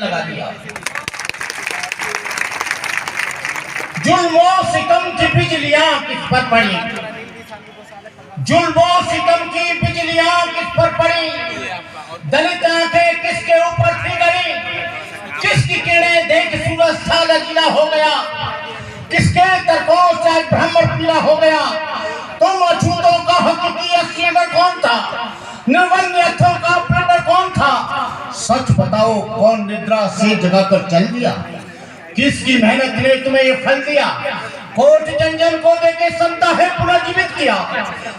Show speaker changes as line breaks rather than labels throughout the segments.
लगा दिया। जुल्मो सितम की बिजलियां किस पर पड़ी, जुल्मो सितम की बिजलियां किस पर पड़ी, दलित आंखें किसके ऊपर फिगरी, किसकी किरणें देख सूरज साला गीला हो गया, किसके तरफों से भ्रमर पीला हो गया। तुम अछूतों का हकीकी अस्सीवर कौन था, निर्वन्यथों का प्रेमर कौन था। सच बताओ कौन निद्रा से जगा कर चल दिया, किसकी मेहनत ने तुम्हें ये फल दिया। कोट जंजन को देके संता है पुनर्जीवित किया,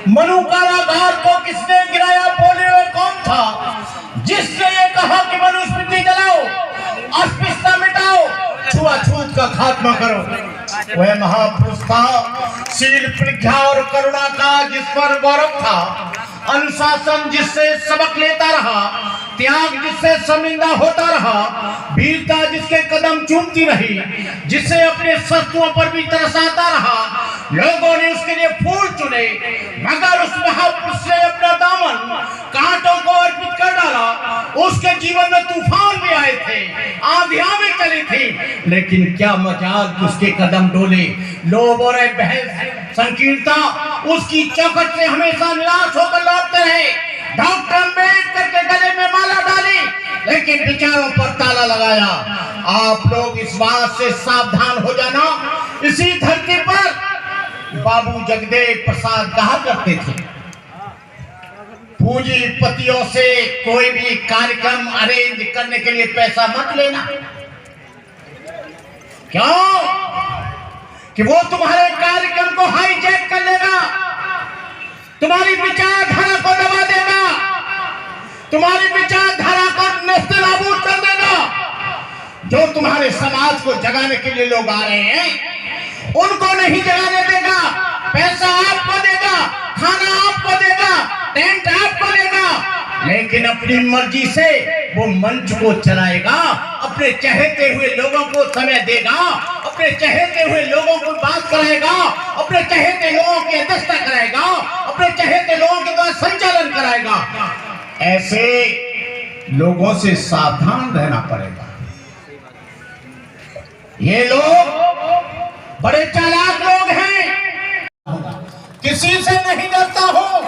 मनु कारागार को किसने गिराया, बोले हुए कौन था जिसने ये कहा कि मनुस्मृति जलाओ, अस्पृश्यता मिटाओ, छुआछूत का खात्मा करो। वह महापुरुष था शील प्रज्ञा और करुणा का जिस पर गौरव था, अनुशासन जिससे सबक लेता रहा, त्याग जिससे शर्मिंदा होता रहा, वीरता जिसके कदम चूमती रही, जिससे अपने शत्रुओं पर भी तरसाता रहा। लोगों ने उसके लिए फूल चुने मगर उस महापुरुष ने अपना दामन कांटों को अर्पित कर डाला। उसके जीवन में तूफान भी आए थे, आंधियां भी चली थी, लेकिन क्या मजाल उसके कदम डोले। लोभ और बहस संकीर्णता उसकी चौखट से हमेशा निराश होकर लौटते रहे। डॉक्टर अम्बेडकर के गले में माला डाली लेकिन विचारों पर ताला लगाया। आप लोग इस बात से सावधान हो जाना, इसी धरती पर बाबू जगदेव प्रसाद कहा करते थे, पूंजीपतियों से कोई भी कार्यक्रम अरेंज करने के लिए पैसा मत लेना। क्यों? कि वो तुम्हारे कार्यक्रम को हाईजैक कर लेगा, तुम्हारी विचारधारा को दबा देगा, तुम्हारी विचारधारा को नेस्तनाबूद कर देगा। जो तुम्हारे समाज को जगाने के लिए लोग आ रहे हैं उनको नहीं जगाने देगा। पैसा आपको देगा, खाना आपको देगा, टेंट आपको देगा, लेकिन अपनी मर्जी से वो मंच को चलाएगा, अपने चाहते हुए लोगों को समय देगा, अपने चाहते हुए लोगों को बात कराएगा, अपने चाहते लोगों की अध्यक्षता कराएगा, अपने चाहते लोगों के द्वारा संचालन कराएगा। ऐसे लोगों से सावधान रहना पड़ेगा। ये लोग बड़े चालाक लोग हैं, किसी से नहीं डरता हूं,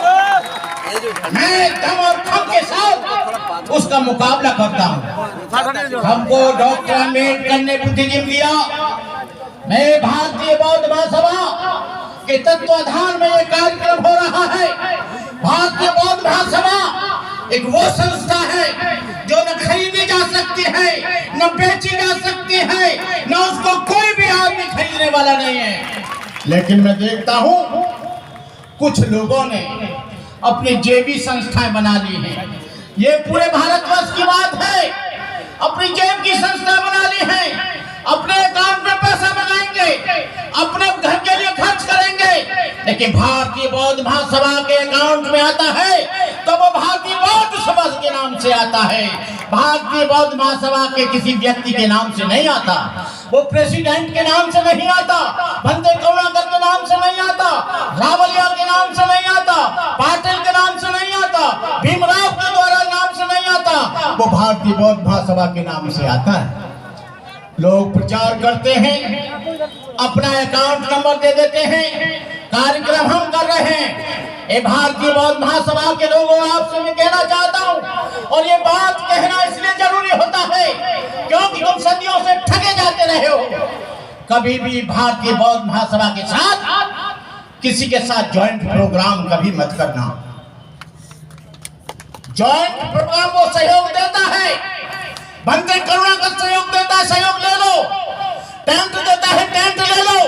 मैं दम और खम के साथ उसका मुकाबला करता हूं। हमको डॉक्टर अम्बेडकर ने बुद्धिजीव दिया। मैं भारतीय बौद्ध महासभा के तत्वाधान में ये कार्यक्रम हो रहा है। भारतीय बौद्ध महासभा एक वो संस्था है जो न खरीदी जा सकती है, न बेची जा सकती है, न उसको कोई भी आदमी खरीदने वाला नहीं है। लेकिन मैं देखता हूं कुछ लोगों ने अपनी जेबी संस्थाएं बना ली हैं। ये पूरे भारतवर्ष की बात है, अपनी जेब की संस्था बना ली है, अपने अकाउंट में पैसा लगाएंगे, अपने घर के लिए खर्च करेंगे, लेकिन भारतीय बौद्ध महासभा के अकाउंट में आता है तो वो भारतीय बौद्ध सभा के नाम से आता है, भारतीय बौद्ध महासभा के किसी व्यक्ति के नाम से नहीं आता, वो प्रेसिडेंट के नाम से नहीं आता, बंदे करुणाकर के नाम से नहीं आता, रावलिया के नाम से नहीं आता, पाटिल के नाम से नहीं आता, भीमराव के द्वारा नाम से नहीं आता, वो भारतीय बौद्ध महासभा के नाम से आता है। लोग प्रचार करते हैं, अपना अकाउंट नंबर दे देते हैं, कार्यक्रम हम कर रहे हैं। ये भारतीय बौद्ध महासभा के लोगों आपसे मैं कहना चाहता हूं, और ये बात कहना इसलिए जरूरी होता है क्योंकि तुम सदियों से ठगे जाते रहे हो। कभी भी भारतीय बौद्ध महासभा के साथ किसी के साथ ज्वाइंट प्रोग्राम कभी मत करना। ज्वाइंट प्रोग्राम वो सहयोग देता है, बंदे करुणा का सहयोग देता है, सहयोग ले लो, टेंट देता है, टेंट ले लो,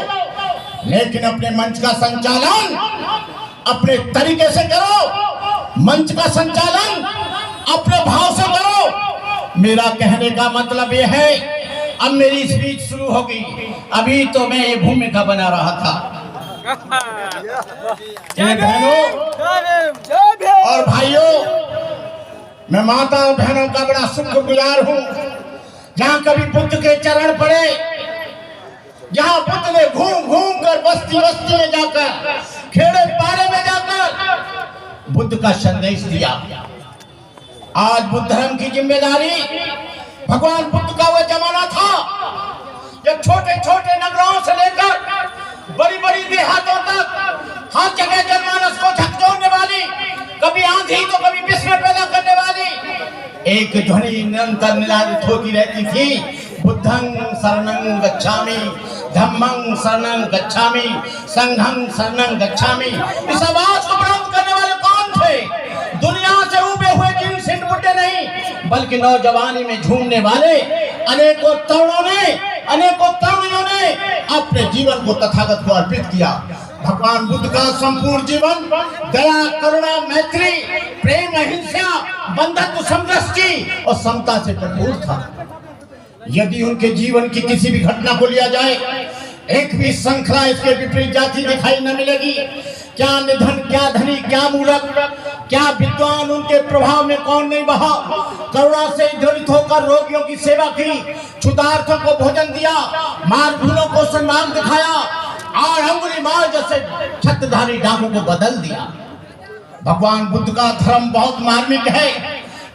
लेकिन अपने मंच का संचालन अपने तरीके से करो, मंच का संचालन अपने भाव से करो। मेरा कहने का मतलब यह है, अब मेरी स्पीच शुरू होगी, अभी तो मैं ये भूमिका बना रहा था। बहनों और भाइयों, मैं माता और बहनों का बड़ा शुक्रगुजार हूँ। जहाँ कभी बुद्ध के चरण पड़े, जहाँ बुद्ध ने घूम घूम कर बस्ती बस्ती में जाकर, खेड़े पाड़े में जाकर बुद्ध का संदेश दिया। आज बुद्ध धर्म की जिम्मेदारी भगवान बुद्ध का वह जमाना था जब छोटे छोटे नगरों से लेकर बड़ी बड़ी देहातों तक हर जगह जनमानस को झकझोरने वाली, कभी आंधी तो कभी विस्मय पैदा करने वाली एक ध्वनि निरंतर निनादित होती रहती थी, बुद्धं शरणं गच्छामि, धम्मं शरणं गच्छामि, संघं शरणं गच्छामि। इस आवाज को बुलंद करने वाले कौन थे? दुनिया से उबे हुए जिन सिंध बुड्ढे नहीं, बल्कि नौजवानी में झूमने वाले अनेकों तरुणियों ने अपने जीवन को तथागत को अर्पित किया। भगवान बुद्ध का संपूर्ण जीवन दया, करुणा, मैत्री, प्रेम, अहिंसा, बंधुत्व, समदृष्टि और समता से भरपूर था। यदि उनके जीवन की किसी भी घटना को लिया जाए, एक भी श्रृंखला इसके विपरीत जाती दिखाई न मिलेगी। क्या निधन, क्या धनी, क्या मूर्ख, क्या विद्वान, उनके प्रभाव में कौन नहीं बहा। करुणा से ज्वलित होकर रोगियों की सेवा की, क्षुधार्तों को भोजन दिया, मारभूलों को सम्मान दिखाया और अंगुलीमाल जैसे छत्रधारी डाकू को बदल दिया। भगवान बुद्ध का धर्म बहुत मार्मिक है।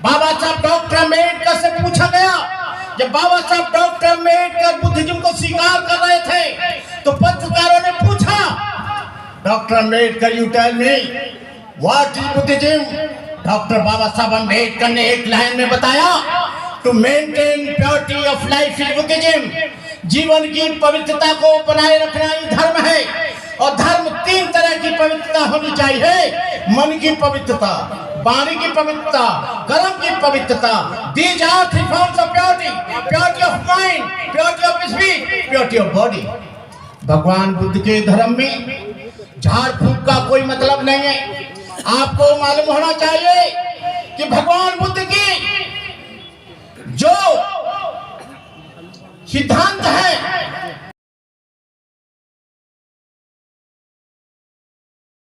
बाबा साहब डॉक्टर अम्बेडकर से पूछा गया, जब बाबा साहब डॉक्टर अम्बेडकर बुद्धिज्म को स्वीकार कर रहे थे तो पत्रकारों ने पूछा, doctor Ambedkar you tell me what is Buddhism. Doctor Baba Saheb Ambedkar ने एक लाइन में बताया, to maintain purity of life is Buddhism. जीवन की पवित्रता को बनाए रखना ही धर्म है। और धर्म 3 तरह की पवित्रता होनी चाहिए, मन की पवित्रता, वाणी की पवित्रता, कर्म की पवित्रता। These are 3 forms of purity: purity of mind, purity of speech, purity of body। भगवान बुद्ध के धर्म में झाड़ फूक का कोई मतलब नहीं है। आपको मालूम होना चाहिए कि भगवान बुद्ध की जो सिद्धांत है